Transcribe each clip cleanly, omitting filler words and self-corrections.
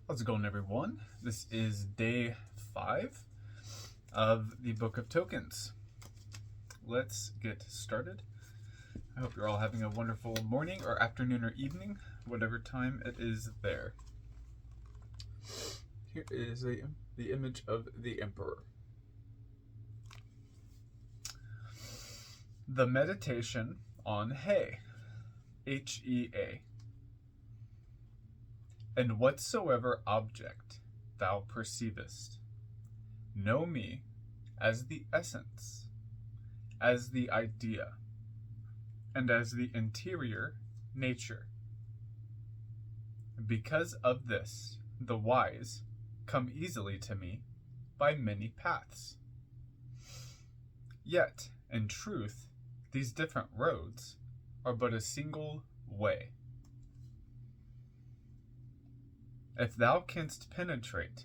How's it going, everyone? This is day 5 of the Book of Tokens. Let's get started. I hope you're all having a wonderful morning or afternoon or evening, whatever time it is there. Here is the image of the Emperor. The Meditation on Hea, H-E-A. And whatsoever object thou perceivest, know me as the essence, as the idea, and as the interior nature. Because of this, the wise come easily to me by many paths. Yet, in truth, these different roads are but a single way. If thou canst penetrate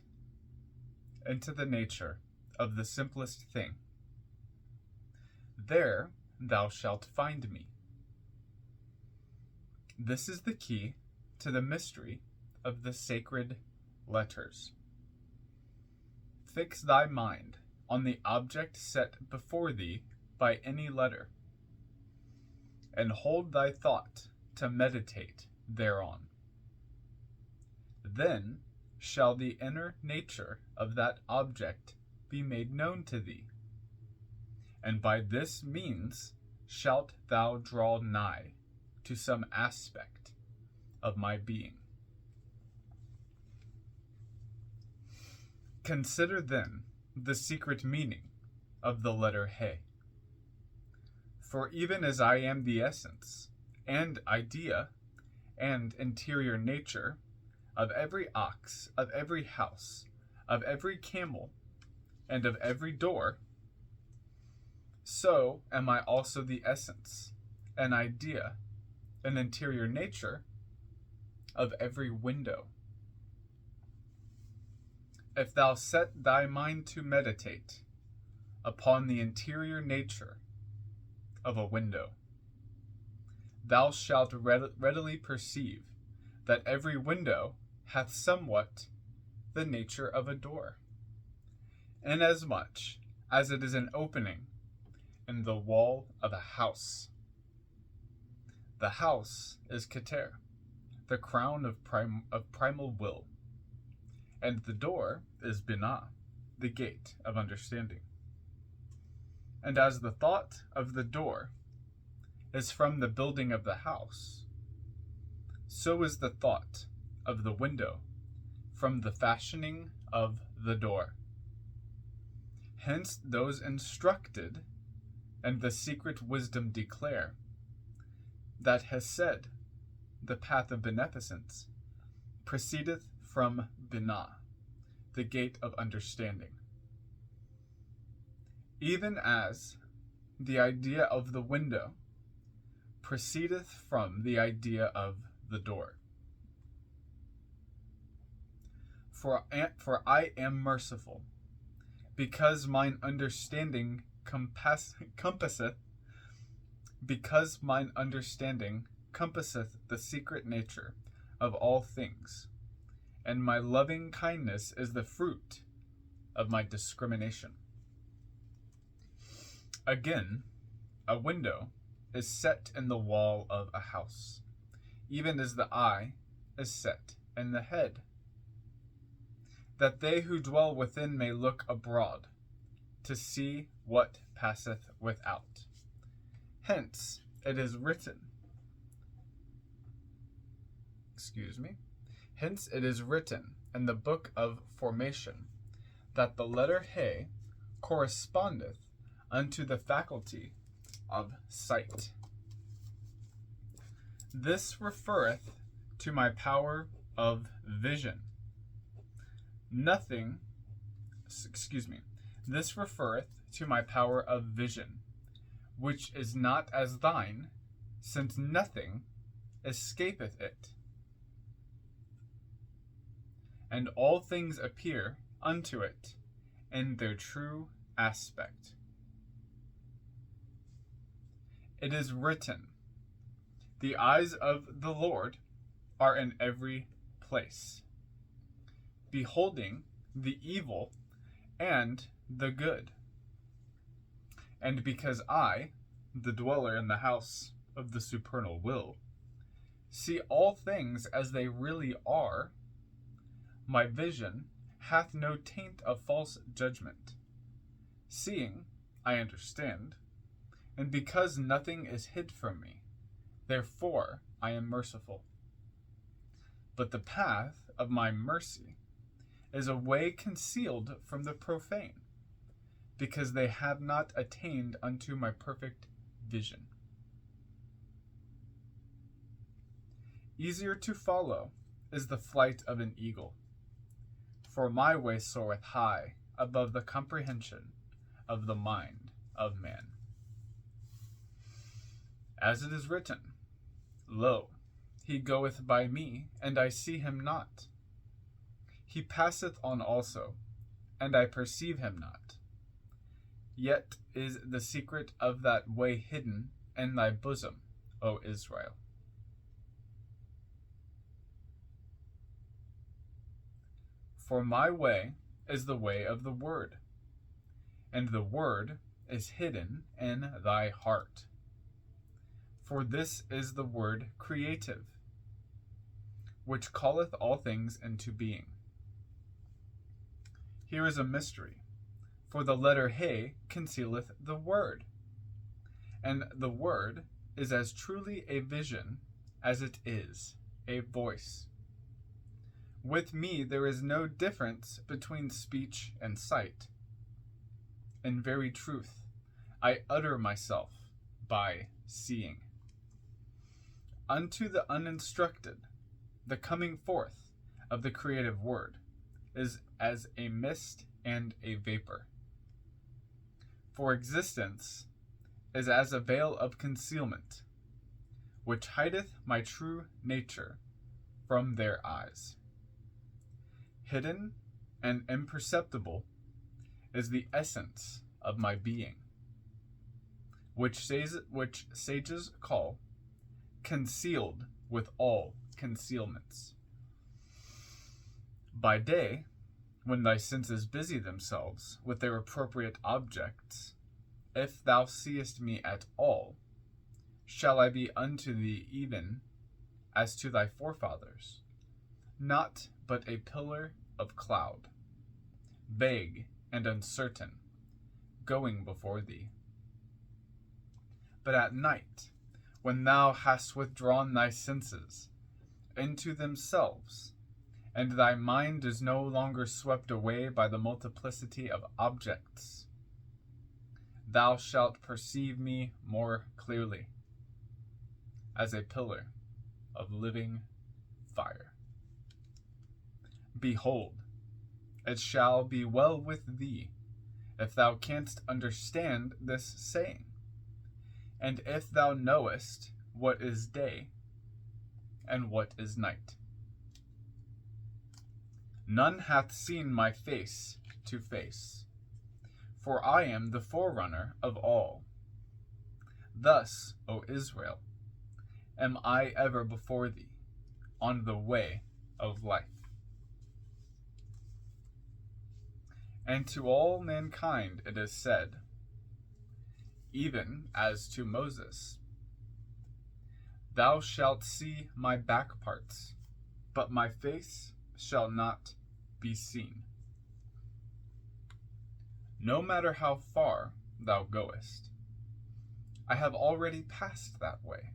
into the nature of the simplest thing, there thou shalt find me. This is the key to the mystery of the sacred letters. Fix thy mind on the object set before thee by any letter, and hold thy thought to meditate thereon. Then shall the inner nature of that object be made known to thee, and by this means shalt thou draw nigh to some aspect of my being. Consider then the secret meaning of the letter He. For even as I am the essence and idea and interior nature of every ox, of every house, of every camel, and of every door, so am I also the essence, an idea, an interior nature of every window. If thou set thy mind to meditate upon the interior nature of a window, thou shalt readily perceive that every window hath somewhat the nature of a door, inasmuch as it is an opening in the wall of a house. The house is Keter, the crown of primal will, and the door is Binah, the gate of understanding. And as the thought of the door is from the building of the house, so is the thought of the window from the fashioning of the door. Hence those instructed and the secret wisdom declare that Hesed, the path of beneficence, proceedeth from Binah, the gate of understanding. Even as the idea of the window proceedeth from the idea of the door. For I am merciful, because mine understanding compasseth the secret nature of all things, and my loving kindness is the fruit of my discrimination. Again, a window is set in the wall of a house, even as the eye is set in the head, that they who dwell within may look abroad to see what passeth without. Hence it is written, in the book of formation that the letter He correspondeth unto the faculty of sight. This referreth to my power of vision. This referreth to my power of vision, which is not as thine, since nothing escapeth it, and all things appear unto it in their true aspect. It is written, the eyes of the Lord are in every place, beholding the evil and the good. And because I, the dweller in the house of the supernal will, see all things as they really are, my vision hath no taint of false judgment. Seeing, I understand, and because nothing is hid from me, therefore I am merciful. But the path of my mercy is a way concealed from the profane, because they have not attained unto my perfect vision. Easier to follow is the flight of an eagle, for my way soareth high above the comprehension of the mind of man. As it is written, Lo, he goeth by me, and I see him not. He passeth on also, and I perceive him not. Yet is the secret of that way hidden in thy bosom, O Israel. For my way is the way of the word, and the word is hidden in thy heart. For this is the word creative, which calleth all things into being. Here is a mystery, for the letter He concealeth the word, and the word is as truly a vision as it is a voice. With me there is no difference between speech and sight. In very truth, I utter myself by seeing. Unto the uninstructed, the coming forth of the creative word is as a mist and a vapor. For existence is as a veil of concealment, which hideth my true nature from their eyes. Hidden and imperceptible is the essence of my being, which sages call concealed with all concealments. By day, when thy senses busy themselves with their appropriate objects, if thou seest me at all, shall I be unto thee even as to thy forefathers, not but a pillar of cloud, vague and uncertain, going before thee. But at night, when thou hast withdrawn thy senses into themselves, and thy mind is no longer swept away by the multiplicity of objects, thou shalt perceive me more clearly, as a pillar of living fire. Behold, it shall be well with thee, if thou canst understand this saying, and if thou knowest what is day and what is night. None hath seen my face to face, for I am the forerunner of all. Thus, O Israel, am I ever before thee on the way of life. And to all mankind it is said, even as to Moses, Thou shalt see my back parts, but my face shall not be seen. No matter how far thou goest, I have already passed that way.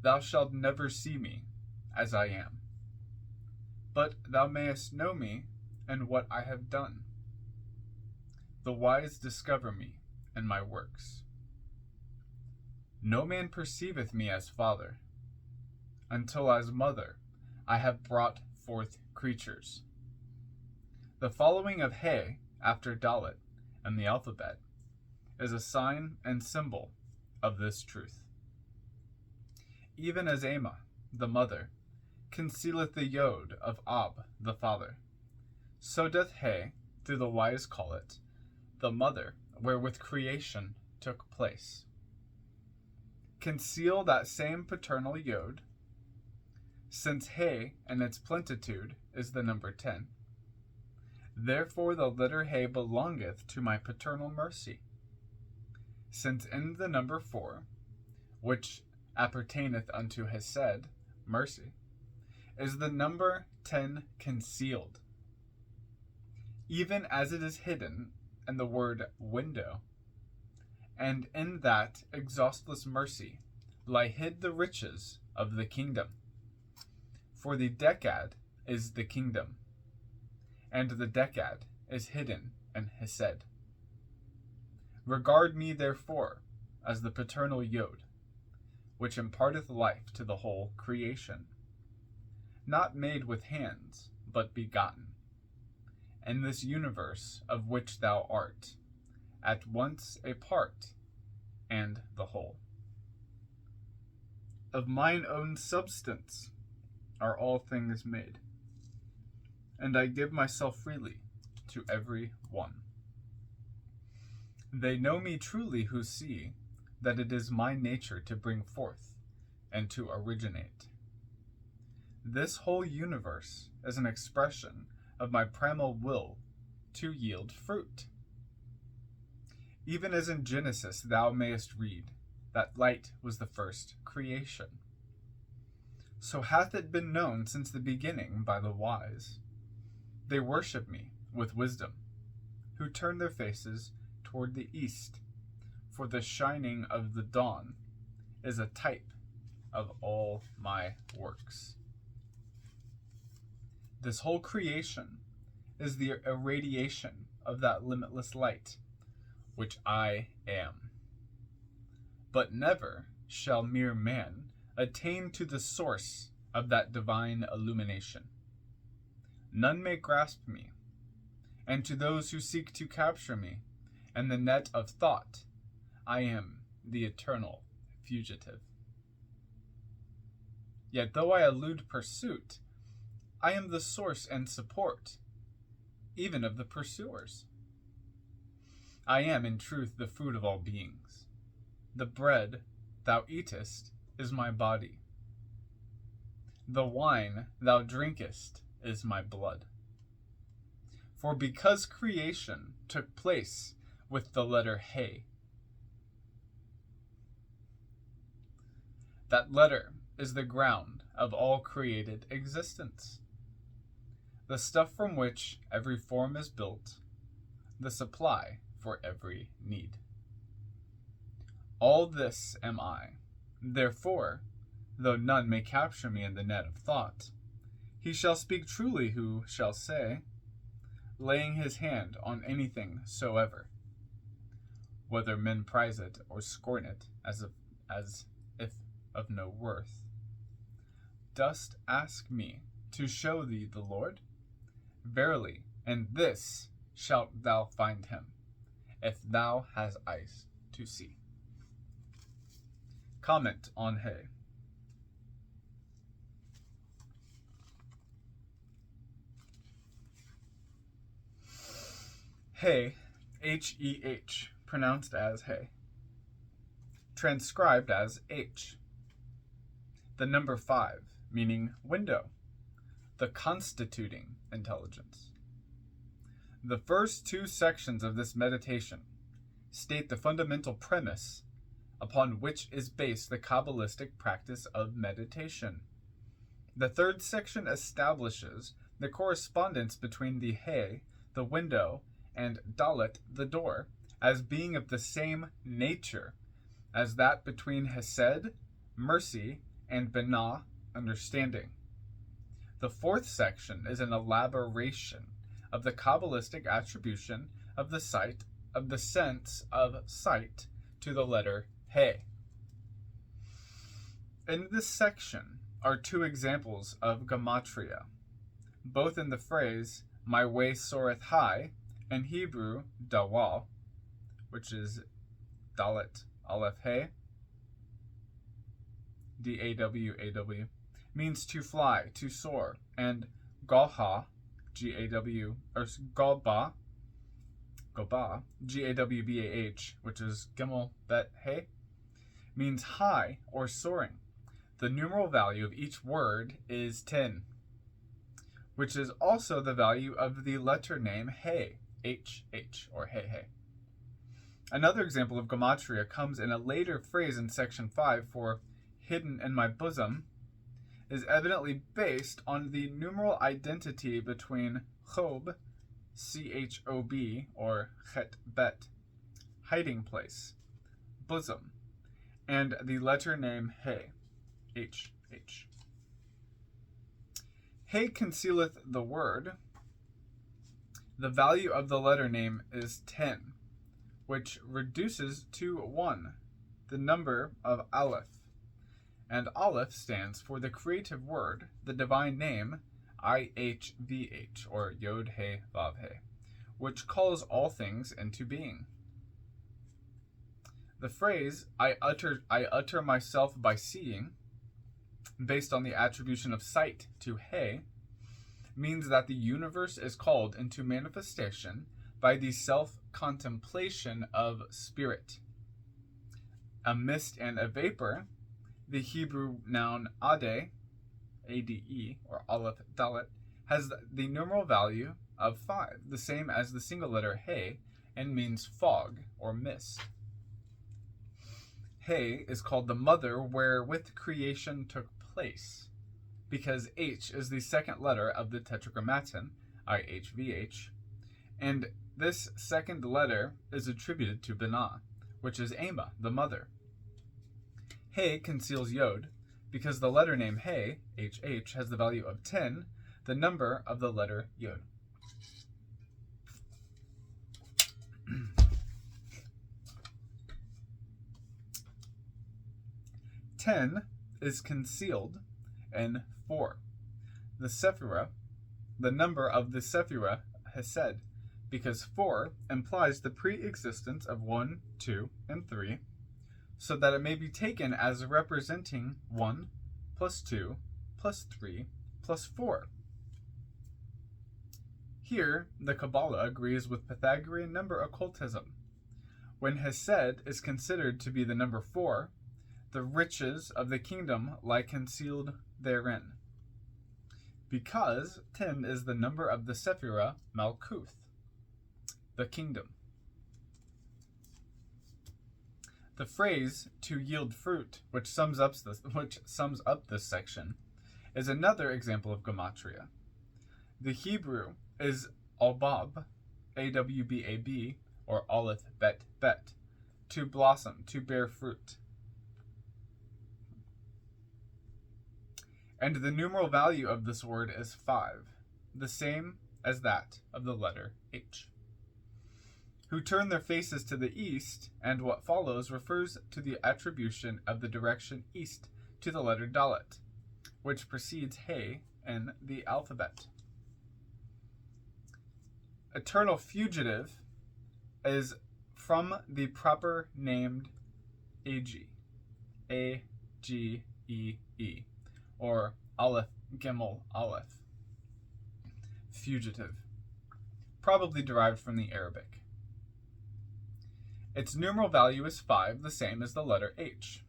Thou shalt never see me as I am, but thou mayest know me and what I have done. The wise discover me and my works. No man perceiveth me as father, until as mother I have brought forth creatures. The following of He after Dalet in the alphabet is a sign and symbol of this truth. Even as Ama, the mother, concealeth the Yod of Ab, the father, so doth He, through the wise call it, the mother wherewith creation took place. Conceal that same paternal Yod, Since He and its plenitude is the number 10, therefore the letter He belongeth to my paternal mercy. Since in the number 4, which appertaineth unto Hesed, mercy, is the number 10 concealed, even as it is hidden in the word window, and in that exhaustless mercy lie hid the riches of the kingdom. For the Decad is the kingdom, and the Decad is hidden in Hesed. Regard me therefore as the paternal Yod, which imparteth life to the whole creation, not made with hands, but begotten, in this universe of which thou art, at once a part and the whole. Of mine own substance are all things made, and I give myself freely to every one. They know me truly who see that it is my nature to bring forth and to originate. This whole universe is an expression of my primal will to yield fruit. Even as in Genesis thou mayest read that light was the first creation, so hath it been known since the beginning by the wise. They worship me with wisdom, who turn their faces toward the east, for the shining of the dawn is a type of all my works. This whole creation is the irradiation of that limitless light, which I am. But never shall mere man attain to the source of that divine illumination. None may grasp me, and to those who seek to capture me in the net of thought, I am the eternal fugitive. Yet though I elude pursuit, I am the source and support, even of the pursuers. I am in truth the food of all beings. The bread thou eatest is my body. The wine thou drinkest is my blood. For because creation took place with the letter He, that letter is the ground of all created existence, the stuff from which every form is built, the supply for every need. All this am I. Therefore, though none may capture me in the net of thought, he shall speak truly who shall say, laying his hand on anything soever, whether men prize it or scorn it as if of no worth. Dost ask me to show thee the Lord? Verily, in this shalt thou find him, if thou hast eyes to see. Comment on He. He, H-E-H, pronounced as He, transcribed as H. The number 5, meaning window, the constituting intelligence. The first 2 sections of this meditation state the fundamental premise upon which is based the Kabbalistic practice of meditation. The 3rd section establishes the correspondence between the He, the window, and Dalet, the door, as being of the same nature as that between Hesed, mercy, and Binah, understanding. The 4th section is an elaboration of the Kabbalistic attribution of the sense of sight to the letter He. In this section are 2 examples of gematria, both in the phrase, my way soareth high, in Hebrew, dawa, which is Dalet Aleph He, D-A-W-A-W, means to fly, to soar, and Gaha, G-A-W, or Gaba, G-A-W-B-A-H, which is Gimel Bet He, means high or soaring. the numeral value of each word is 10, which is also the value of the letter name He, H, or He. Another example of gematria comes in a later phrase in section 5 for hidden in my bosom, is evidently based on the numeral identity between Chob, C-H-O-B, or Chet Bet, hiding place, bosom, and the letter name He, H. He concealeth the word. The value of the letter name is 10, which reduces to 1, the number of Aleph. And Aleph stands for the creative word, the divine name, IHVH, or Yod He Vav He, which calls all things into being. The phrase, I utter myself by seeing, based on the attribution of sight to He, means that the universe is called into manifestation by the self-contemplation of spirit. A mist and a vapor, the Hebrew noun ade, A-D-E, or Aleph Dalet, has the numeral value of 5, the same as the single letter He, and means fog or mist. He is called the mother wherewith creation took place, because H is the second letter of the Tetragrammaton, IHVH, and this second letter is attributed to Binah, which is Ama, the mother. He conceals Yod, because the letter name He, HH, has the value of 10, the number of the letter Yod. Ten is concealed in 4. The Sephirah, the number of the Sephirah Hesed, because 4 implies the pre-existence of 1, 2, and 3, so that it may be taken as representing 1 plus 2 plus 3 plus 4. Here, the Kabbalah agrees with Pythagorean number occultism. When Hesed is considered to be the number 4, the riches of the kingdom lie concealed therein, because 10 is the number of the Sephirah Malkuth, the kingdom. The phrase "to yield fruit," which sums up this section, is another example of gematria. The Hebrew is albab, A-W-B-A-B, or Aleph Bet Bet, to blossom, to bear fruit. And the numeral value of this word is 5, the same as that of the letter H. Who turn their faces to the east, and what follows refers to the attribution of the direction east to the letter Dalet, which precedes He in the alphabet. Eternal fugitive is from the proper named Ag, A-G-E-E, or Aleph Gimel Aleph, fugitive, probably derived from the Arabic. Its numeral value is 5, the same as the letter H.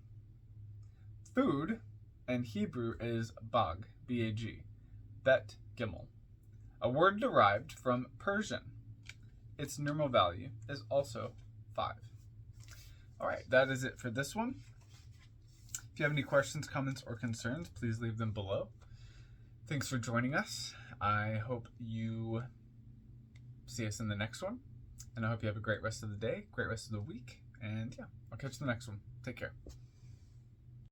Food in Hebrew is bag, B-A-G, Bet Gimel, a word derived from Persian. Its numeral value is also 5. All right, that is it for this one. If you have any questions, comments, or concerns, please leave them below. Thanks for joining us. I hope you see us in the next one. And I hope you have a great rest of the day, great rest of the week. And yeah, I'll catch you in the next one. Take care.